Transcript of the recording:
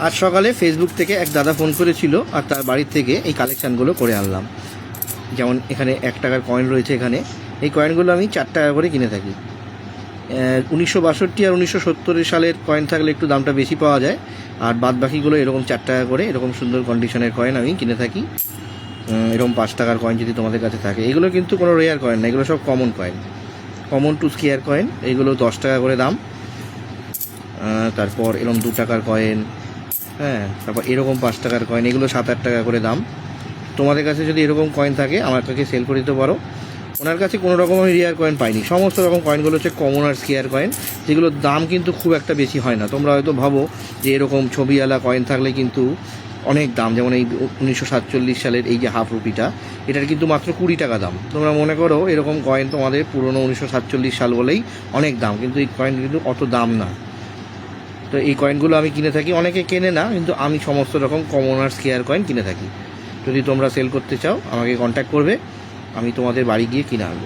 আজ সকালে ফেসবুক থেকে এক দাদা ফোন করেছিল আর তার বাড়ির থেকে এই কালেকশানগুলো করে আনলাম। যেমন এখানে 1 টাকার কয়েন রয়েছে, এখানে এই কয়েনগুলো আমি 4 টাকা করে কিনে থাকি। 1962 আর 1970 সালের কয়েন থাকলে একটু দামটা বেশি পাওয়া যায়, আর বাদ বাকিগুলো এরকম 4 টাকা করে এরকম সুন্দর কন্ডিশনের কয়েন আমি কিনে থাকি। এরকম 5 টাকার কয়েন যদি তোমাদের কাছে থাকে, এগুলো কিন্তু কোনো রেয়ার কয়েন না, এগুলো সব common coin, common to square coin. এইগুলো 10 টাকা করে দাম। তারপর এরকম 2 টাকার কয়েন, হ্যাঁ, তারপর এরকম 5 টাকার কয়েন, এগুলো 7-8 টাকা করে দাম। তোমাদের কাছে যদি এরকম কয়েন থাকে আমার কাছে সেল করে দিতে পারো। ওনার কাছে কোনো রকম আমি রেয়ার কয়েন পাইনি, সমস্ত রকম কয়েনগুলো হচ্ছে কমন আর স্কেয়ার কয়েন, যেগুলোর দাম কিন্তু খুব একটা বেশি হয় না। তোমরা হয়তো ভাবো যে এরকম ছবিওয়ালা কয়েন থাকলে কিন্তু অনেক দাম, যেমন এই 1947 সালের এই যে হাফ রুপিটা, এটার কিন্তু মাত্র 20 টাকা দাম। তোমরা মনে করো এরকম কয়েন তোমাদের পুরনো 1947 সাল বলেই অনেক দাম, কিন্তু এই কয়েন কিন্তু অত দাম না। তো এই কয়েনগুলো আমি কিনে থাকি, অনেকে কেনে না, কিন্তু আমি সমস্ত রকম কমন আর স্কেয়ার কয়েন কিনে থাকি। যদি তোমরা সেল করতে চাও আমাকে কন্ট্যাক্ট করবে, আমি তোমাদের বাড়ি গিয়ে কিনে আনবো।